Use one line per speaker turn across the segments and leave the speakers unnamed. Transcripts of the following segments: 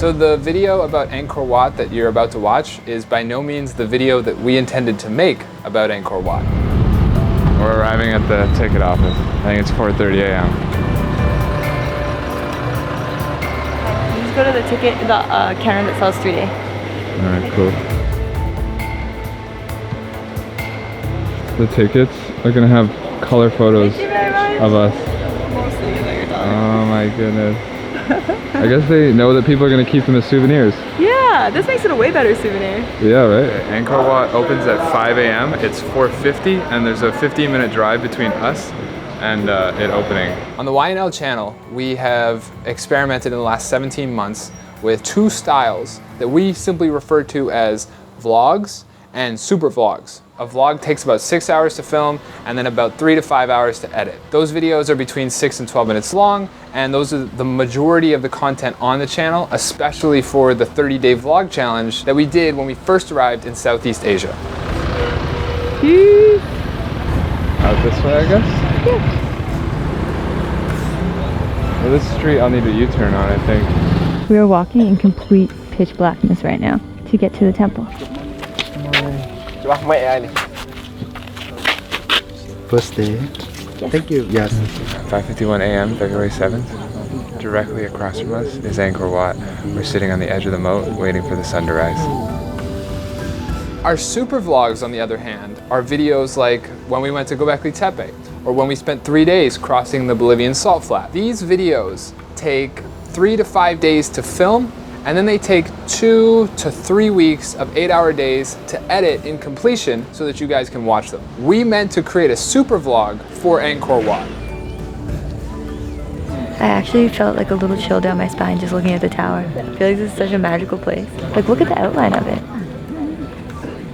So the video about Angkor Wat that you're about to watch is by no means the video that we intended to make about Angkor Wat.
We're arriving at the ticket office. I think it's 4:30 a.m.
Let's go to the counter that sells 3-day.
Alright, cool. The tickets are gonna have color photos of us. Oh my goodness. I guess they know that people are gonna keep them as souvenirs.
Yeah, this makes it a way better souvenir.
Yeah, right?
Angkor Wat opens at 5 a.m. It's 4:50 and there's a 15-minute drive between us and it opening. On the wy&L channel, we have experimented in the last 17 months with 2 styles that we simply refer to as vlogs and super vlogs. A vlog takes about 6 hours to film and then about 3 to 5 hours to edit. Those videos are between 6 and 12 minutes long, and those are the majority of the content on the channel, especially for the 30-day vlog challenge that we did when we first arrived in Southeast Asia.
Out this way, I guess?
Yeah.
Well, this street I'll need a U-turn on, I think.
We are walking in complete pitch blackness right now to get to the temple.
First day.
Yes.
Thank you. Yes.
5:51 a.m., February 7th. Directly across from us is Angkor Wat. We're sitting on the edge of the moat waiting for the sun to rise.
Our super vlogs, on the other hand, are videos like when we went to Göbekli Tepe, or when we spent 3 days crossing the Bolivian salt flat. These videos take 3 to 5 days to film, and then they take 2 to 3 weeks of 8-hour days to edit in completion so that you guys can watch them. We meant to create a super vlog for Angkor Wat.
I actually felt like a little chill down my spine just looking at the tower. I feel like this is such a magical place. Like, look at the outline of it.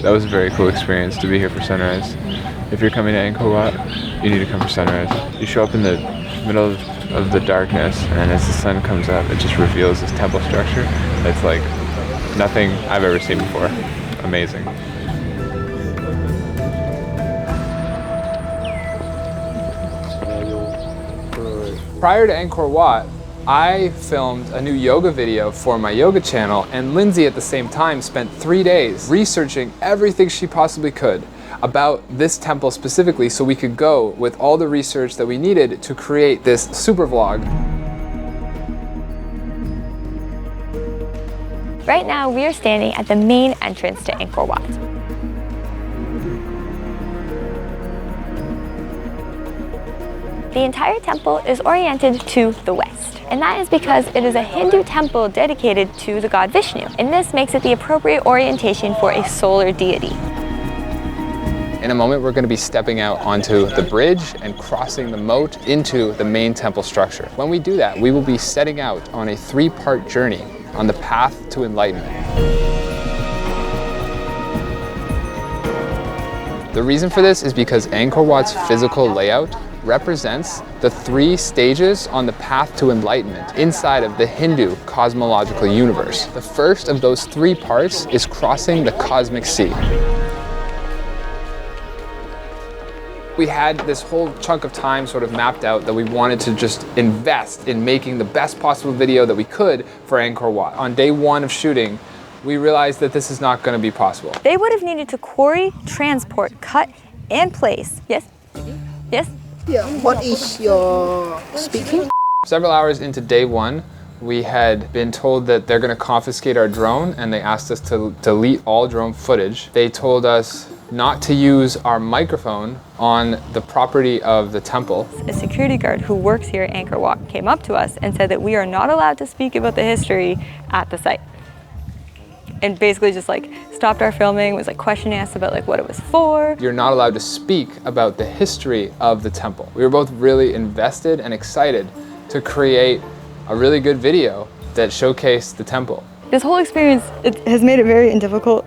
That was a very cool experience to be here for sunrise. If you're coming to Angkor Wat, you need to come for sunrise. You show up in the middle of the darkness, and as the sun comes up, it just reveals this temple structure. It's like nothing I've ever seen before. Amazing.
Prior to Angkor Wat, I filmed a new yoga video for my yoga channel, and Lindsay at the same time spent 3 days researching everything she possibly could about this temple specifically so we could go with all the research that we needed to create this super vlog.
Right now, we are standing at the main entrance to Angkor Wat. The entire temple is oriented to the west, and that is because it is a Hindu temple dedicated to the god Vishnu, and this makes it the appropriate orientation for a solar deity.
In a moment, we're going to be stepping out onto the bridge and crossing the moat into the main temple structure. When we do that, we will be setting out on a 3-part journey on the path to enlightenment. The reason for this is because Angkor Wat's physical layout represents the 3 stages on the path to enlightenment inside of the Hindu cosmological universe. The first of those 3 parts is crossing the cosmic sea. We had this whole chunk of time sort of mapped out that we wanted to just invest in making the best possible video that we could for Angkor Wat. On day 1 of shooting, we realized that this is not going to be possible.
They would have needed to quarry, transport, cut, and place. Yes? Yes?
Yeah. What is your speaking?
Several hours into day 1, we had been told that they're going to confiscate our drone, and they asked us to delete all drone footage. They told us not to use our microphone on the property of the temple.
A security guard who works here at Angkor Wat came up to us and said that we are not allowed to speak about the history at the site. And basically just like stopped our filming, was like questioning us about like what it was for.
You're not allowed to speak about the history of the temple. We were both really invested and excited to create a really good video that showcased the temple.
This whole experience, it has made it very difficult.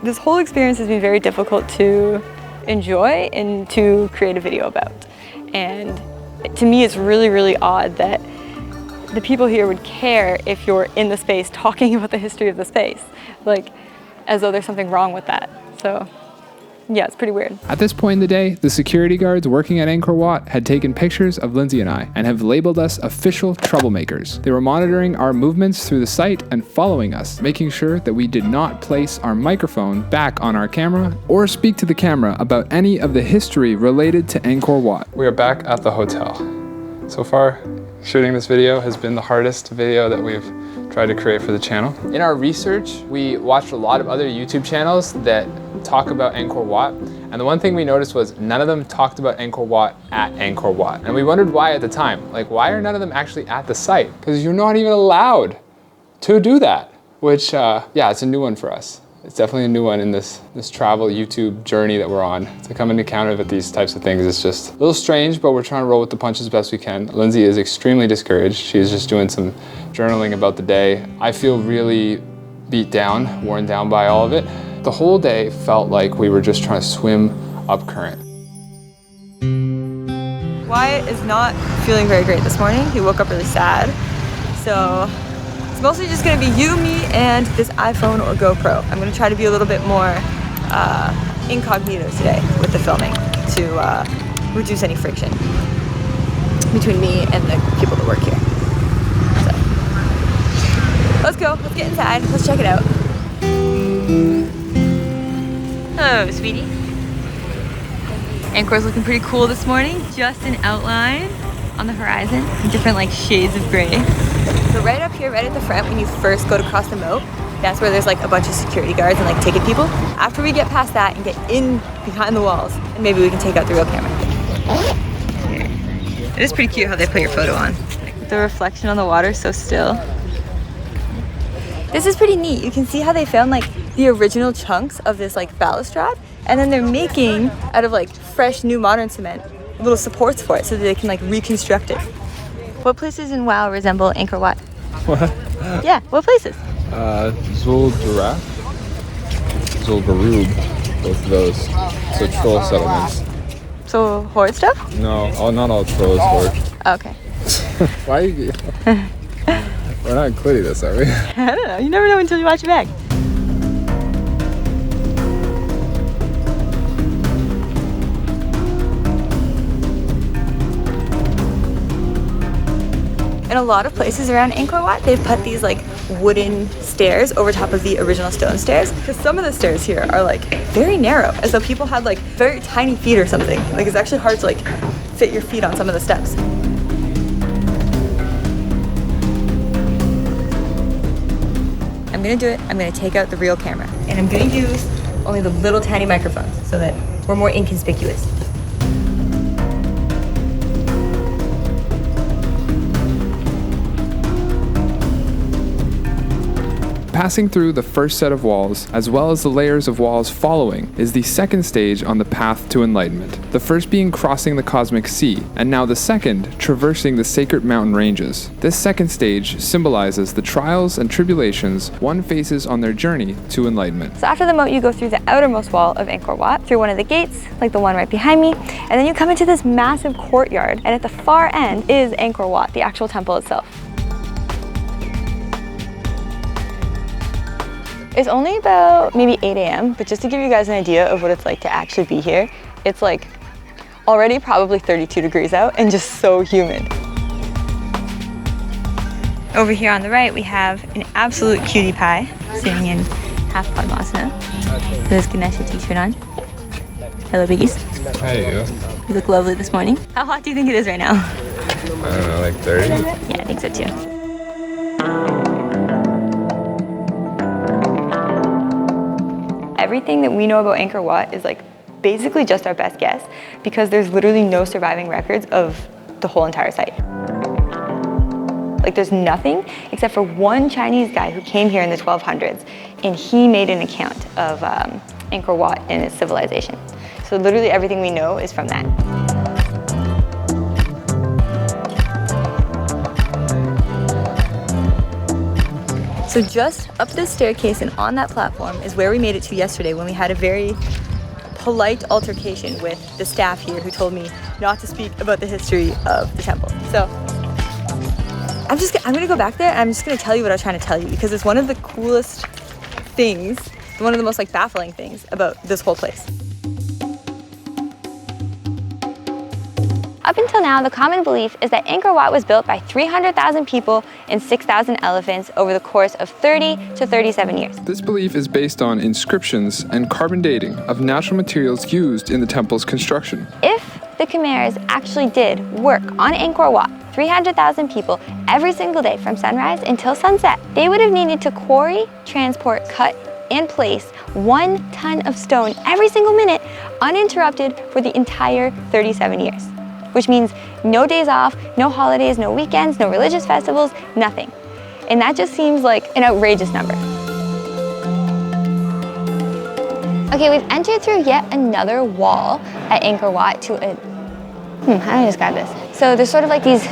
This whole experience has been very difficult to enjoy and to create a video about. And to me, it's really, really odd that the people here would care if you're in the space talking about the history of the space, like as though there's something wrong with that. So Yeah, it's pretty weird.
At this point in the day, the security guards working at Angkor Wat had taken pictures of Lindsay and I and have labeled us official troublemakers. They were monitoring our movements through the site and following us, making sure that we did not place our microphone back on our camera or speak to the camera about any of the history related to Angkor Wat. We are back at the hotel. So far, shooting this video has been the hardest video that we've tried to create for the channel. In our research, we watched a lot of other YouTube channels that talk about Angkor Wat, and the one thing we noticed was none of them talked about Angkor Wat at Angkor Wat. And we wondered why at the time. Like, why are none of them actually at the site? Because you're not even allowed to do that, which, yeah, it's a new one for us. It's definitely a new one in this travel YouTube journey that we're on. To come into encounter with these types of things, it's just a little strange, but we're trying to roll with the punches best we can. Lindsay is extremely discouraged. She's just doing some journaling about the day. I feel really beat down, worn down by all of it. The whole day felt like we were just trying to swim up current.
Wyatt is not feeling very great this morning. He woke up really sad. So it's mostly just gonna be you, me, and this iPhone or GoPro. I'm gonna try to be a little bit more incognito today with the filming to reduce any friction between me and the people that work here. So let's go, let's get inside, let's check it out. Hello, sweetie. Angkor's looking pretty cool this morning. Just an outline on the horizon, different like shades of gray. So right up here, right at the front, when you first go to cross the moat, that's where there's like a bunch of security guards and like ticket people. After we get past that and get in behind the walls, and maybe we can take out the real camera. It is pretty cute how they put your photo on. Like, the reflection on the water is so still. This is pretty neat. You can see how they found like the original chunks of this like balustrade, and then they're making out of like fresh new modern cement little supports for it so that they can like reconstruct it. What places in WoW resemble Angkor Wat?
What?
Yeah, what places?
Zul'Garab, Zul'Garub, both of those. So troll settlements.
So horde stuff?
No, not all trolls horde.
Okay.
Why are you... We're not including this, are we?
I don't know. You never know until you watch it back. In a lot of places around Angkor Wat, they've put these like wooden stairs over top of the original stone stairs, because some of the stairs here are like very narrow, as though people had like very tiny feet or something. Like it's actually hard to like fit your feet on some of the steps. I'm gonna do it. I'm gonna take out the real camera, and I'm gonna use only the little tiny microphones so that we're more inconspicuous.
Passing through the first set of walls, as well as the layers of walls following, is the second stage on the path to enlightenment. The first being crossing the cosmic sea, and now the second, traversing the sacred mountain ranges. This second stage symbolizes the trials and tribulations one faces on their journey to enlightenment.
So after the moat, you go through the outermost wall of Angkor Wat, through one of the gates, like the one right behind me, and then you come into this massive courtyard, and at the far end is Angkor Wat, the actual temple itself. It's only about maybe 8 a.m., but just to give you guys an idea of what it's like to actually be here, it's like already probably 32 degrees out and just so humid. Over here on the right, we have an absolute cutie pie sitting in half Padmasana with his Ganesha t-shirt on. Hello, biggies.
Hey,
You look lovely this morning. How hot do you think it is right now?
I don't know, like 30?
Yeah, I think so too. Everything that we know about Angkor Wat is like basically just our best guess, because there's literally no surviving records of the whole entire site. Like there's nothing except for one Chinese guy who came here in the 1200s, and he made an account of Angkor Wat and its civilization. So literally everything we know is from that. So just up this staircase and on that platform is where we made it to yesterday, when we had a very polite altercation with the staff here who told me not to speak about the history of the temple. So I'm gonna go back there and I'm just gonna tell you what I was trying to tell you, because it's one of the coolest things, one of the most like baffling things about this whole place. Up until now, the common belief is that Angkor Wat was built by 300,000 people and 6,000 elephants over the course of 30 to 37 years.
This belief is based on inscriptions and carbon dating of natural materials used in the temple's construction.
If the Khmers actually did work on Angkor Wat, 300,000 people every single day from sunrise until sunset, they would have needed to quarry, transport, cut, and place 1 ton of stone every single minute, uninterrupted for the entire 37 years. Which means no days off, no holidays, no weekends, no religious festivals, nothing. And that just seems like an outrageous number. Okay, we've entered through yet another wall at Angkor Wat to a, how do I describe this? So there's sort of like these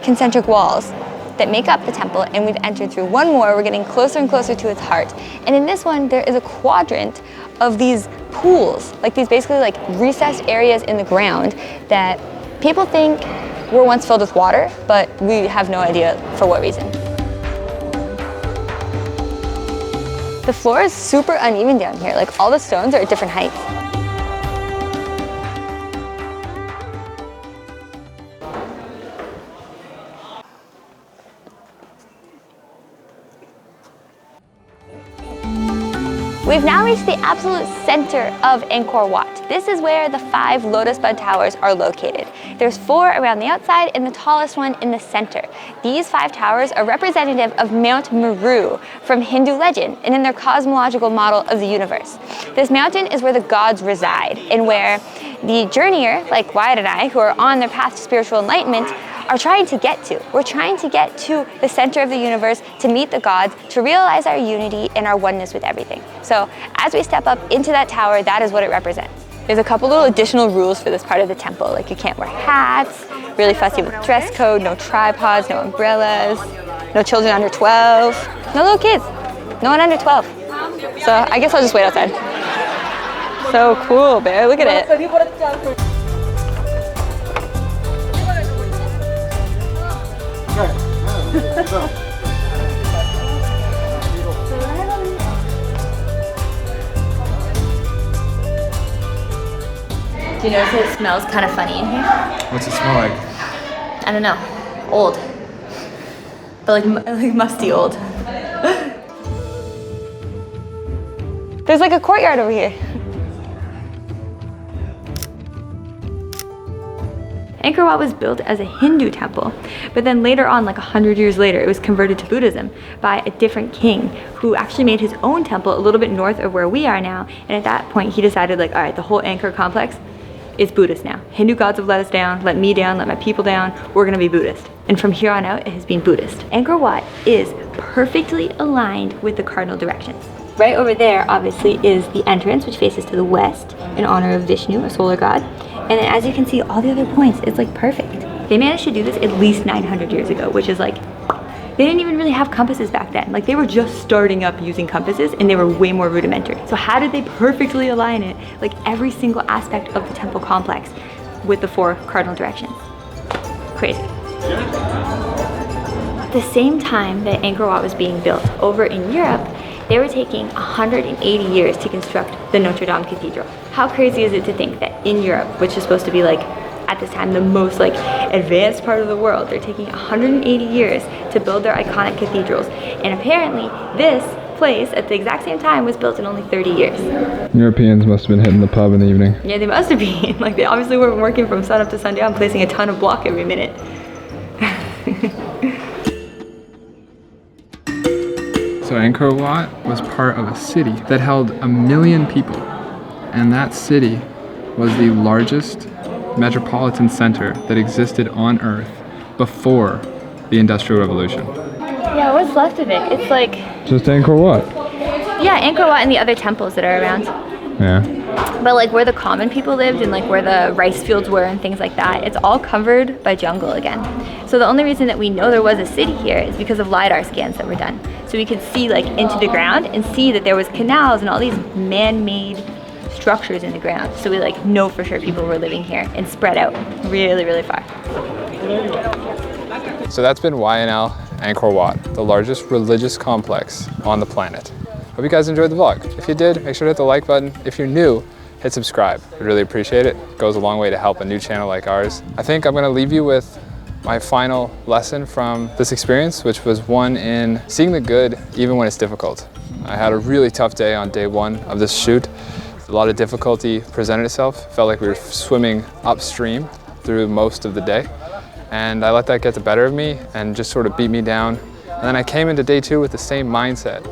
concentric walls that make up the temple, and we've entered through one more. We're getting closer and closer to its heart. And in this one, there is a quadrant of these pools, like these basically like recessed areas in the ground that people think were once filled with water, but we have no idea for what reason. The floor is super uneven down here. Like all the stones are at different heights. We've now reached the absolute center of Angkor Wat. This is where the 5 lotus bud towers are located. There's 4 around the outside and the tallest one in the center. These 5 towers are representative of Mount Meru from Hindu legend and in their cosmological model of the universe. This mountain is where the gods reside and where the journeyer, like Wyatt and I, who are on their path to spiritual enlightenment, are trying to get to. We're trying to get to the center of the universe, to meet the gods, to realize our unity and our oneness with everything. So as we step up into that tower, that is what it represents. There's a couple little additional rules for this part of the temple, like you can't wear hats, really fussy with dress code, no tripods, no umbrellas, no children under 12, no little kids, no one under 12. So I guess I'll just wait outside. So cool, Bear, look at it. Do you notice it smells kind of funny in here?
What's it smell like?
I don't know. Old. But like musty old. There's like a courtyard over here. Angkor Wat was built as a Hindu temple, but then later on, like 100 years later, it was converted to Buddhism by a different king who actually made his own temple a little bit north of where we are now. And at that point, he decided like, all right, the whole Angkor complex is Buddhist now. Hindu gods have let us down, let me down, let my people down. We're gonna be Buddhist. And from here on out, it has been Buddhist. Angkor Wat is perfectly aligned with the cardinal directions. Right over there, obviously, is the entrance, which faces to the west in honor of Vishnu, a solar god. And then as you can see, all the other points, it's like perfect. They managed to do this at least 900 years ago, which is like, they didn't even really have compasses back then. Like they were just starting up using compasses and they were way more rudimentary. So how did they perfectly align it, like every single aspect of the temple complex with the 4 cardinal directions? Crazy. At the same time that Angkor Wat was being built over in Europe, they were taking 180 years to construct the Notre Dame Cathedral. How crazy is it to think that in Europe, which is supposed to be like, at this time, the most like advanced part of the world, they're taking 180 years to build their iconic cathedrals. And apparently this place at the exact same time was built in only 30 years.
Europeans must have been hitting the pub in the evening.
Yeah, they must have been. Like they obviously weren't working from sun up to sundown, placing a ton of block every minute.
So Angkor Wat was part of a city that held 1 million people. And that city was the largest metropolitan center that existed on Earth before the Industrial Revolution.
Yeah, what's left of it? It's like...
Just Angkor Wat?
Yeah, Angkor Wat and the other temples that are around.
Yeah.
But like where the common people lived and like where the rice fields were and things like that, it's all covered by jungle again. So the only reason that we know there was a city here is because of LiDAR scans that were done. So we could see like into the ground and see that there was canals and all these man-made structures in the ground. So we like know for sure people were living here and spread out really, really far.
So that's been wy&L Angkor Wat, the largest religious complex on the planet. Hope you guys enjoyed the vlog. If you did, make sure to hit the like button. If you're new, hit subscribe. I'd really appreciate it. It goes a long way to help a new channel like ours. I think I'm gonna leave you with my final lesson from this experience, which was one in seeing the good even when it's difficult. I had a really tough day on day one of this shoot. A lot of difficulty presented itself. Felt like we were swimming upstream through most of the day. And I let that get the better of me and just sort of beat me down. And then I came into day two with the same mindset.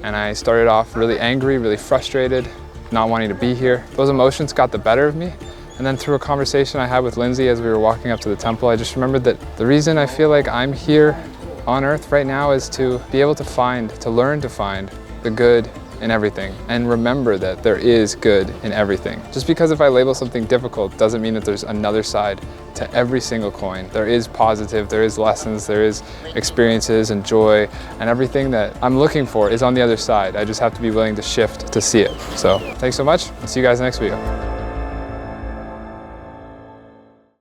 And I started off really angry, really frustrated, not wanting to be here. Those emotions got the better of me. And then through a conversation I had with Lindsay as we were walking up to the temple, I just remembered that the reason I feel like I'm here on earth right now is to be able to learn to find the good in everything and remember that there is good in everything. Just because if I label something difficult doesn't mean that there's another side to every single coin. There is positive, there is lessons, there is experiences and joy, and everything that I'm looking for is on the other side. I just have to be willing to shift to see it. So thanks so much. I'll see you guys next video.